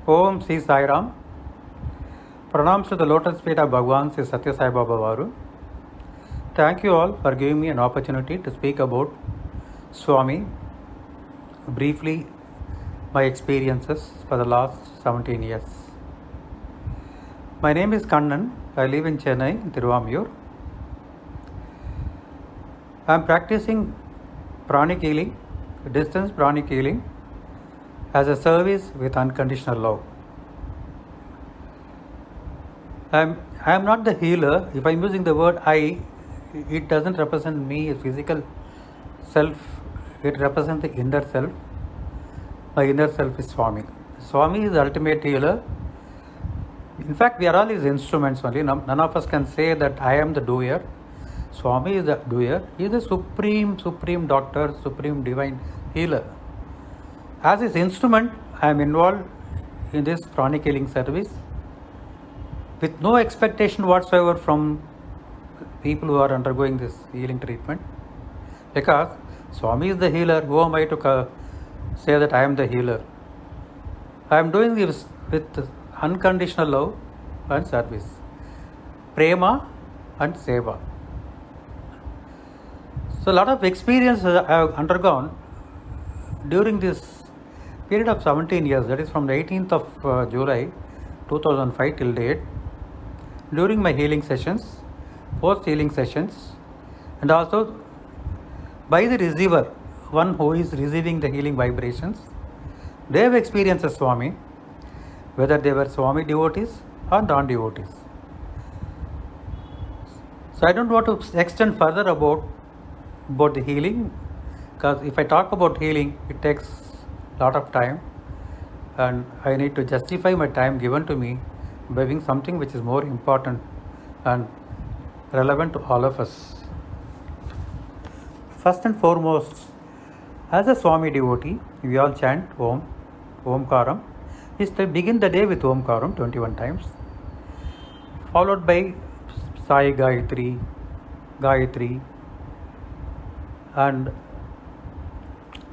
Om Sri Sai Ram. Pranams to the lotus feet of Bhagwan Sri Satya Sai Baba Varu. Thank you all for giving me an opportunity to speak about Swami, briefly my experiences for the last 17 years. My name is Kannan. I live in Chennai, Tiruvamur. I am practicing pranic healing, distance pranic healing, as a service with unconditional love. I am not the healer. If I am using the word I, it doesn't represent me, a physical self. It represents the inner self. My inner self is Swami. Swami is the ultimate healer. In fact, we are all his instruments only. None of us can say that I am the doer. Swami is the doer. He is the supreme doctor, supreme divine healer. As his instrument, I am involved in this pranic healing service with no expectation whatsoever from people who are undergoing this healing treatment. Because Swami is the healer, who am I to say that I am the healer? I am doing this with unconditional love and service, prema and seva. So a lot of experience I have undergone during this period of 17 years, that is from the 18th of July 2005 till date, during my healing sessions, post healing sessions, and also by the receiver, one who is receiving the healing vibrations. They have experienced Swami, whether they were Swami devotees or non-devotees. So I don't want to extend further about the healing, because if I talk about healing, it takes a lot of time, and I need to justify my time given to me by doing something which is more important and relevant to all of us. First and foremost, as a Swami devotee, we all chant Om, Omkaram. We begin the day with Omkaram 21 times, followed by Sai Gayatri, and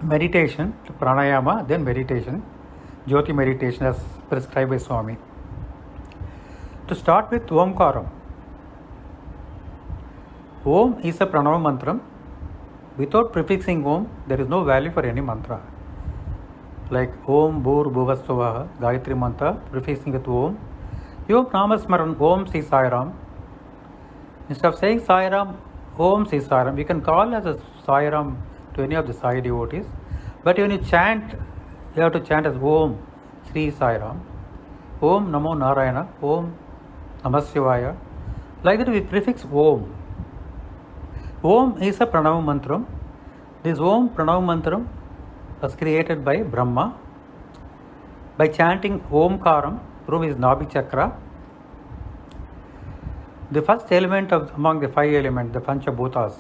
meditation, pranayama, then meditation, Jyoti meditation as prescribed by Swami. To start with Omkaram. Om is a pranava mantra. Without prefixing Om, there is no value for any mantra. Like Om Bhur Bhuvasvaha, Gayatri mantra, prefixing with Om. Yom Namasmaran Om Sri Sai Ram. Instead of saying Sai Ram, Om Sri Sai Ram, we can call as a Sai Ram to any of the Sai devotees. But when you chant, you have to chant as Om Sri Sai Ram, Om Namo Narayana, Om Namah Shivaya. Like that we prefix Om. Om is a pranava mantra. This Om pranava mantra was created by Brahma by chanting Omkaram through his Nabhi chakra. The first element among the five elements, the Panchabhutas,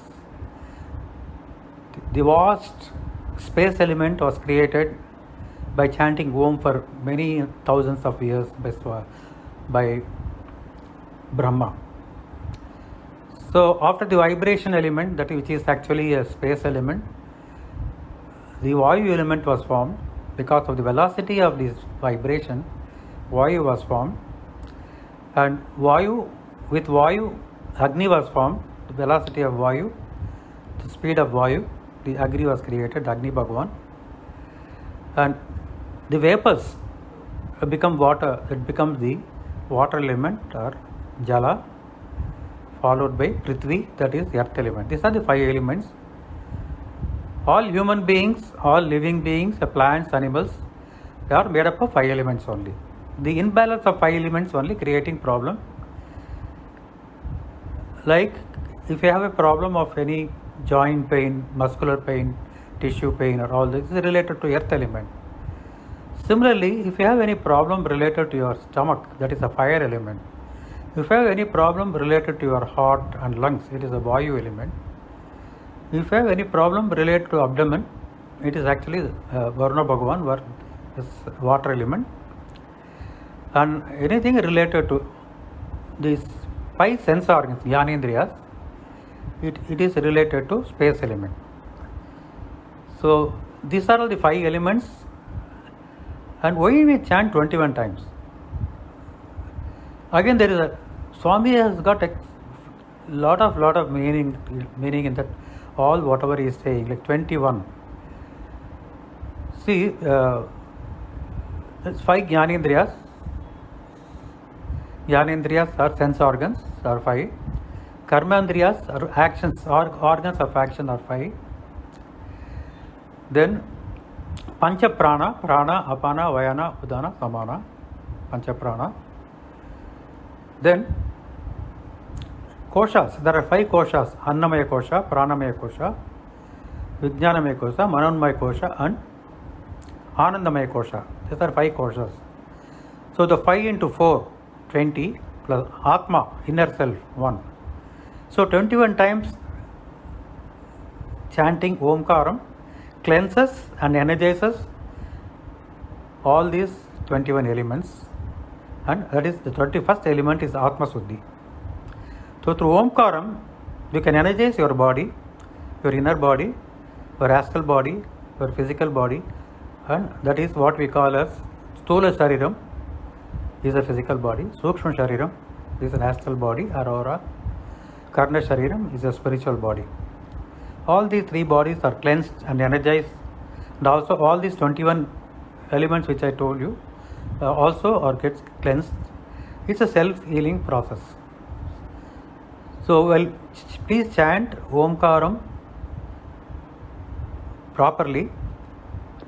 the vast space element was created by chanting Om for many thousands of years by Brahma. So after the vibration element, that which is actually a space element, the Vayu element was formed. Because of the velocity of this vibration, Vayu was formed, and with Vayu, Agni was formed. The velocity of Vayu, the speed of Vayu, the Agni was created, Agni Bhagavan, and the vapors become water. It becomes the water element or Jala, followed by Prithvi, that is earth element. These are the five elements. All human beings, all living beings, plants, animals, they are made up of five elements only. The imbalance of five elements only creating problem. Like if you have a problem of any joint pain, muscular pain, tissue pain, or all this is related to earth element. Similarly, if you have any problem related to your stomach, that is a fire element. If you have any problem related to your heart and lungs, it is a Vayu element. If you have any problem related to abdomen, it is actually Varuna Bhagavan, is water element. And anything related to these five sense organs, Jnanendriyas, it is related to space element. So these are all the five elements, And why we chant 21 times? Again, there is a Swami has got a lot of meaning in that all whatever he is saying, like 21. See, it's 5 Jnanendriyas. Jnanendriyas are sense organs, are 5. Karmandriyas are actions, or organs of action, are 5. Then Pancha Prana, Prana, Apana, Vayana, Udana, Samana, Pancha Prana. Then Koshas, there are 5 koshas: Annamaya Kosha, Pranamaya Kosha, Vijnanamaya Kosha, Manonmaya Kosha, and Anandamaya Kosha. These are 5 koshas. So the 5 into 4, 20, plus Atma, inner self, 1. So 21 times chanting Omkaram cleanses and energizes all these 21 elements, and that is the 21st element is Atma Suddhi. So through Omkaram, you can energize your body, your inner body, your astral body, your physical body, and that is what we call as Stula Shariram is a physical body, Sukshma Shariram is an astral body, Aurora, Karna Shariram is a spiritual body. All these 3 bodies are cleansed and energized, and also all these 21 elements which I told you also are gets cleansed. It's a self-healing process. So, well, please chant Omkaram properly,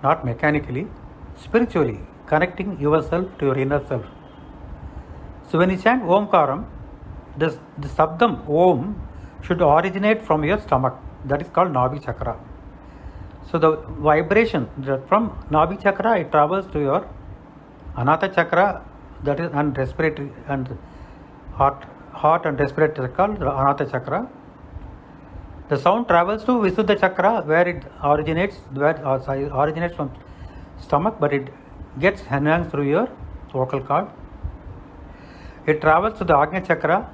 not mechanically, spiritually, connecting yourself to your inner self. So, when you chant Omkaram, the Sabdam Om should originate from your stomach. That is called Nabhi Chakra. So, the vibration from Nabhi Chakra, it travels to your Anahata Chakra, that is, and respiratory and heart and respiratory chakra, the Anahata Chakra. The sound travels to Visuddha Chakra, where it originates, originates from stomach, but it gets enhanced through your vocal cord. It travels to the Agnya Chakra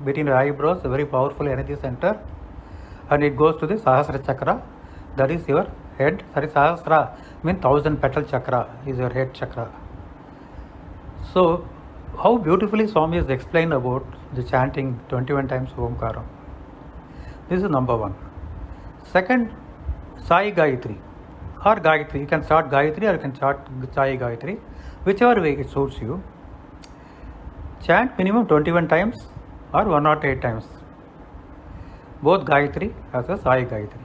between the eyebrows, a very powerful energy center, and it goes to the Sahasra Chakra, that is your head. Sorry, Sahasra means 1000 petal chakra is your head chakra. So, how beautifully Swami has explained about the chanting 21 times Omkaram. This is number 1. Second, Sai Gayatri or Gayatri. You can start Gayatri or you can start Sai Gayatri, whichever way it suits you. Chant minimum 21 times or 108 times. Both Gayatri as a Sai Gayatri.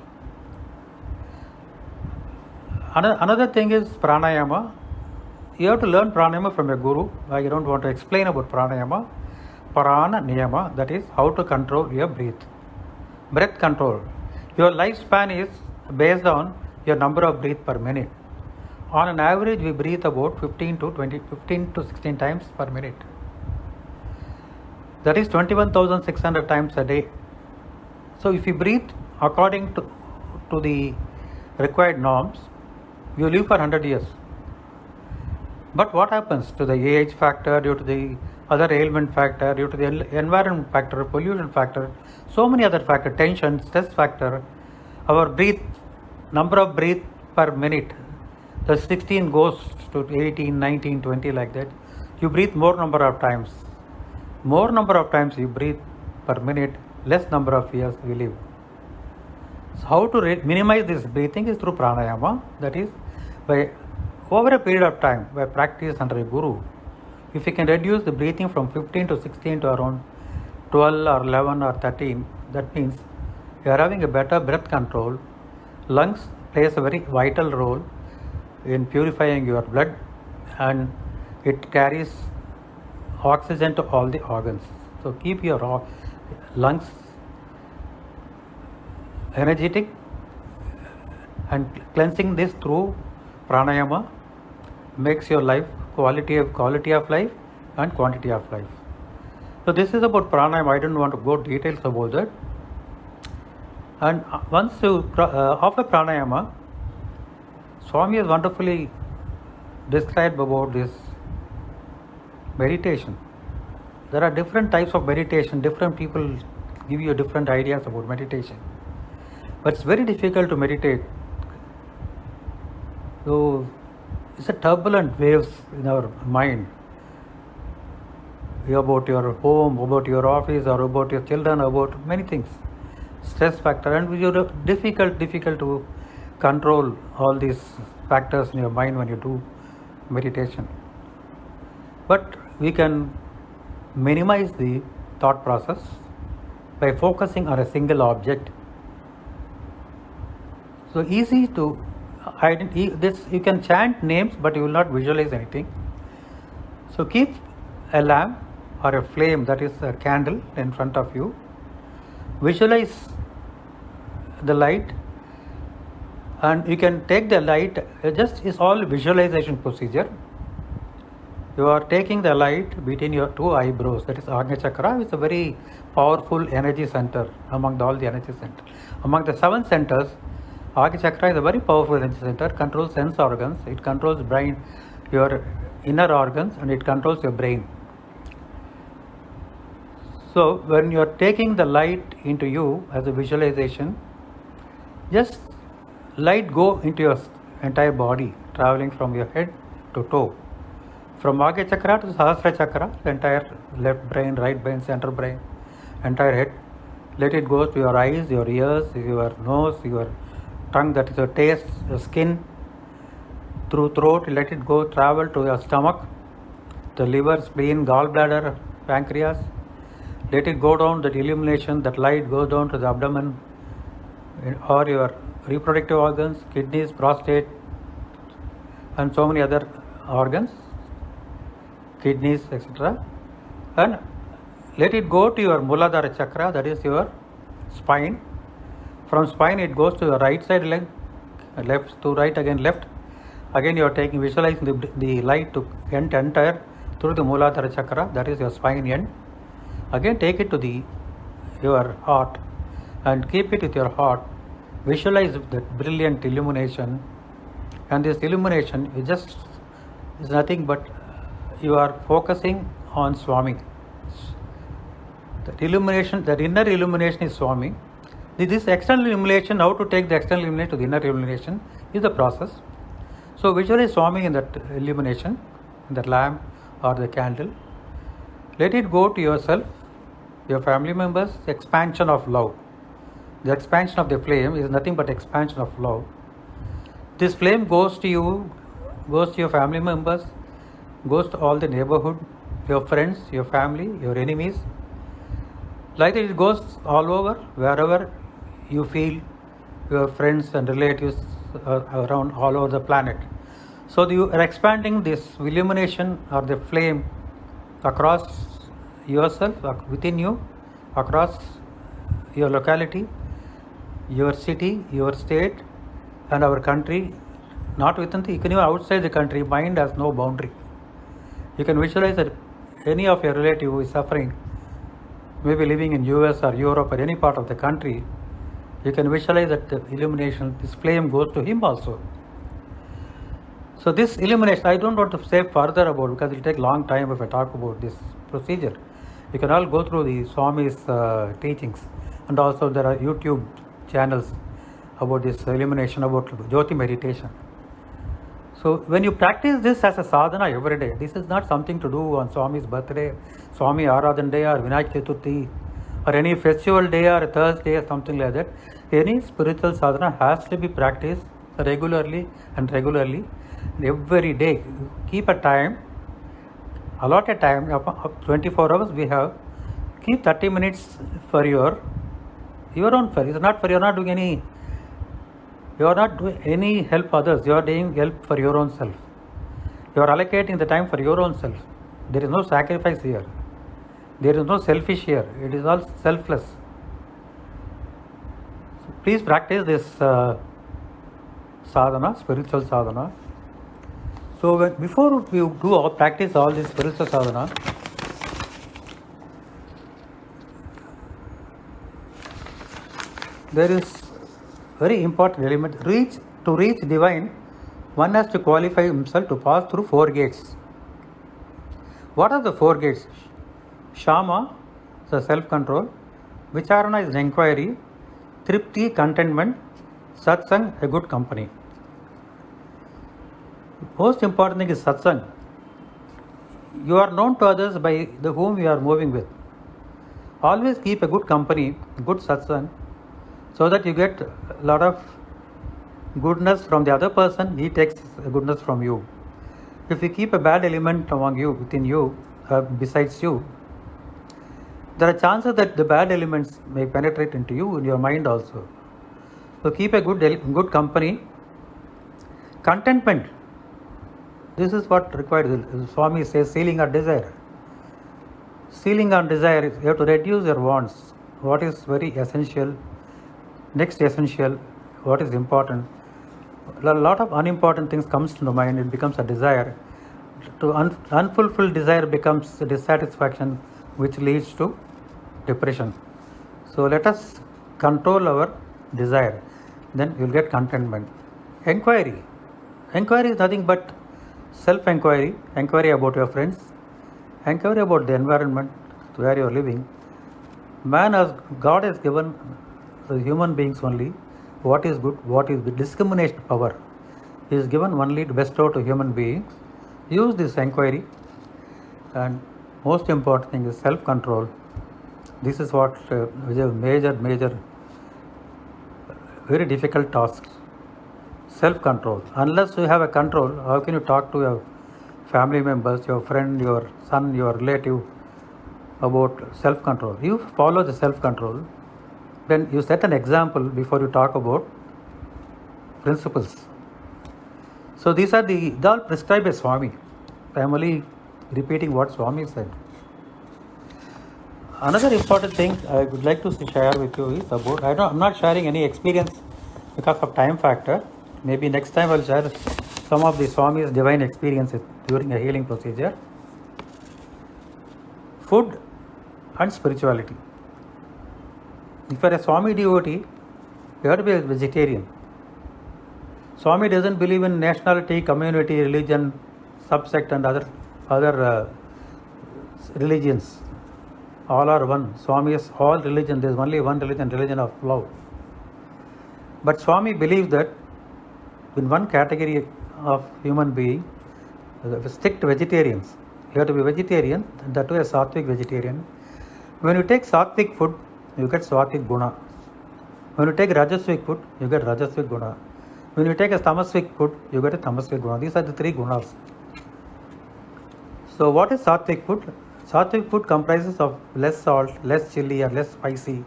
Another thing is Pranayama. You have to learn Pranayama from a guru. I don't want to explain about Pranayama. Prana Niyama, that is how to control your breath control. Your lifespan is based on your number of breaths per minute. On an average, we breathe about 15 to 16 times per minute. That is 21,600 times a day. So if you breathe according to the required norms, you live for 100 years. But what happens to the age factor, due to the other ailment factor, due to the environment factor, pollution factor, so many other factors, tension, stress factor, our number of breath per minute, the 16 goes to 18, 19, 20 like that. You breathe more number of times. More number of times you breathe per minute, less number of years we live. So how to minimize this breathing is through pranayama, that is by over a period of time, by practice under a guru. If you can reduce the breathing from 15 to 16 to around 12 or 11 or 13, that means you are having a better breath control. Lungs plays a very vital role in purifying your blood, and it carries oxygen to all the organs. So keep your lungs energetic, and cleansing this through pranayama makes your life quality of life and quantity of life. So this is about pranayama. I don't want to go details about that. And once you after pranayama, Swami has wonderfully described about this meditation. There are different types of meditation. Different people give you different ideas about meditation. But it's very difficult to meditate. So it's a turbulent waves in our mind about your home, about your office, or about your children, about many things. Stress factor, and you're difficult to control all these factors in your mind when you do meditation. But we can minimize the thought process by focusing on a single object. So easy to identify this. You can chant names, but you will not visualize anything. So keep a lamp or a flame, that is a candle, in front of you. Visualize the light, and you can take the light, just is all visualization procedure. You are taking the light between your two eyebrows, that is Ajna Chakra. It's a very powerful energy center among all the energy centers. Among the 7 centers, Ajna Chakra is a very powerful energy center, controls sense organs, it controls brain, your inner organs, and it controls your brain. So when you are taking the light into you as a visualization, just light go into your entire body, traveling from your head to toe. From Ajna Chakra to Sahasrara Chakra, the entire left brain, right brain, center brain, entire head. Let it go to your eyes, your ears, your nose, your tongue, that is your taste, your skin, through throat. Let it go, travel to your stomach, the liver, spleen, gallbladder, pancreas. Let it go down, that illumination, that light goes down to the abdomen or your reproductive organs, kidneys, prostate, and so many other organs, kidneys, etc. And let it go to your Muladhara Chakra, that is your spine. From spine it goes to the right side leg, left to right, again left. Again you are taking, visualizing the light to enter through the Muladhara Chakra, that is your spine end. Again take it to your heart and keep it with your heart. Visualize that brilliant illumination, and this illumination is nothing but you are focusing on Swami. That illumination, that inner illumination is Swami. This external illumination, how to take the external illumination to the inner illumination is the process. So visualize Swami in that illumination, in that lamp or the candle. Let it go to yourself, your family members, expansion of love. The expansion of the flame is nothing but expansion of love. This flame goes to you, goes to your family members, goes to all the neighborhood, your friends, your family, your enemies. Like that it goes all over, wherever you feel your friends and relatives around all over the planet. So you are expanding this illumination or the flame across yourself, within you, across your locality, your city, your state, and our country. Not within the, even outside the country, mind has no boundary. You can visualize that any of your relative who is suffering, maybe living in US or Europe or any part of the country, you can visualize that the illumination, this flame goes to him also. So this illumination, I don't want to say further about, because it will take long time if I talk about this procedure. You can all go through the Swami's teachings, and also there are YouTube channels about this illumination, about Jyoti meditation. So when you practice this as a sadhana every day, this is not something to do on Swami's birthday, Swami Aradhan day or Vinayak Chaturthi, or any festival day or Thursday or something like that. Any spiritual sadhana has to be practiced regularly and every day. Keep a time, allot a time, 24 hours we have. Keep 30 minutes for your own. It's not for, you're not doing any, you are not doing any help others, you are doing help for your own self. You are allocating the time for your own self. There is no sacrifice here. There is no selfish here. It is all selfless. So please practice this sadhana, spiritual sadhana. So before we do practice all this spiritual sadhana, there is very important element. To reach divine, one has to qualify himself to pass through 4 gates. What are the 4 gates? Shama, the self-control. Vicharana is an inquiry. Tripti, contentment. Satsang, a good company. Most important thing is satsang. You are known to others by the whom you are moving with. Always keep a good company, good satsang, so that you get a lot of goodness from the other person, he takes goodness from you. If you keep a bad element among you, within you, besides you, there are chances that the bad elements may penetrate into you in your mind also. So keep a good company. Contentment. This is what required. Swami says ceiling on desire. Ceiling on desire is you have to reduce your wants. What is very essential, next essential, what is important. A lot of unimportant things comes to the mind, it becomes a desire. To unfulfilled desire becomes dissatisfaction, which leads to depression. So let us control our desire, then you will get contentment. Enquiry. Enquiry is nothing but self-enquiry, enquiry about your friends, enquiry about the environment where you are living. God has given the human beings only what is good, what is the discrimination power. He is given only to bestow to human beings. Use this enquiry, and most important thing is self-control. This is what is a major, very difficult task. Self-control. Unless you have a control, how can you talk to your family members, your friend, your son, your relative about self-control? You follow the self-control, then you set an example before you talk about principles. So these are all prescribed by Swami. I am only repeating what Swami said. Another important thing I would like to share with you is about, I'm not sharing any experience because of time factor. Maybe next time I will share some of the Swami's divine experiences during a healing procedure. Food and spirituality. If you are a Swami devotee, you have to be a vegetarian. Swami doesn't believe in nationality, community, religion, subsect and other religions. All are one. Swami is all religion. There is only one religion, religion of love. But Swami believes that in one category of human being, strict vegetarians. You have to be vegetarian, that too a sattvic vegetarian. When you take sattvic food, you get sattvic guna. When you take rajasic food, you get rajasic guna. When you take a tamasic food, you get a tamasic guna. These are the three gunas. So what is sattvic food? Sattvic food comprises of less salt, less chili or less spicy.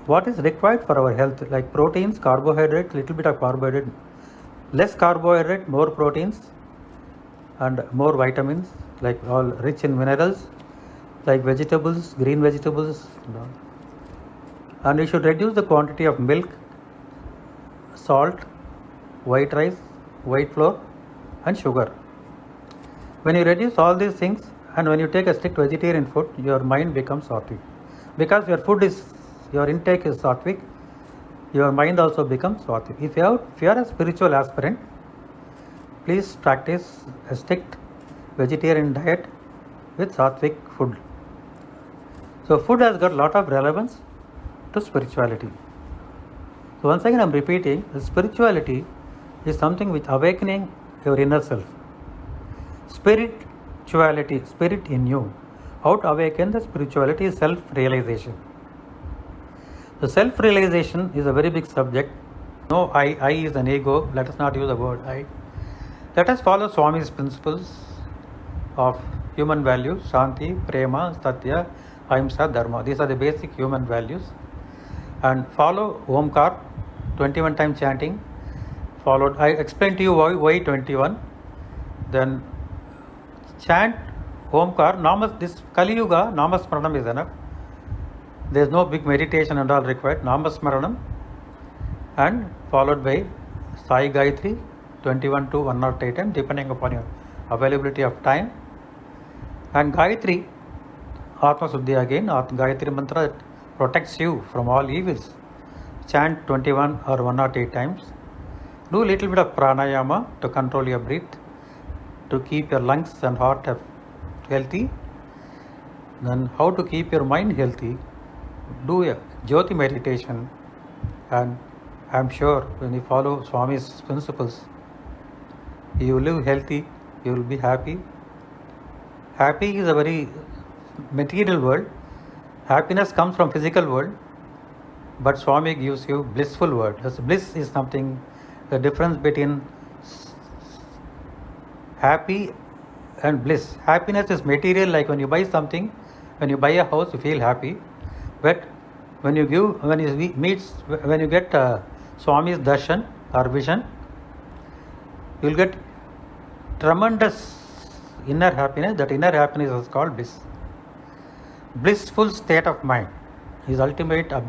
What is required for our health, like proteins, carbohydrate, little bit of carbohydrate, less carbohydrate, more proteins and more vitamins, like all rich in minerals, like vegetables, green vegetables. And we should reduce the quantity of milk, salt, white rice, white flour and sugar. When you reduce all these things and when you take a strict vegetarian food, your mind becomes sattvic. Because your intake is sattvic, your mind also becomes sattvic. If you are a spiritual aspirant, please practice a strict vegetarian diet with sattvic food. So food has got a lot of relevance to spirituality. So once again I am repeating, spirituality is something which awakening your inner self. Spirituality, spirit in you. How to awaken the spirituality is self-realization. The self-realization is a very big subject. No, I is an ego. Let us not use the word I. Let us follow Swami's principles of human values, Shanti, Prema, Satya, Ahimsa, Dharma. These are the basic human values. And follow Omkar, 21 times chanting. Followed, I explained to you why 21. Then chant Omkar, this Kali Yuga, Namasmaranam is enough. There is no big meditation and all required. Namasmaranam and followed by Sai Gayatri, 21 to 108 times, depending upon your availability of time. And Gayatri, Atma Suddhi again, Gayatri mantra protects you from all evils. Chant 21 or 108 times. Do a little bit of pranayama to control your breath, to keep your lungs and heart healthy. Then how to keep your mind healthy? Do a Jyoti meditation, and I am sure when you follow Swami's principles, you live healthy, you will be happy. Happy is a very material world. Happiness comes from physical world, but Swami gives you blissful world. Because bliss is something, the difference between happy and bliss. Happiness is material, like when you buy something, when you buy a house, you feel happy. But when you get Swami's darshan or vision, you will get tremendous inner happiness. That inner happiness is called bliss. Blissful state of mind is ultimate objective.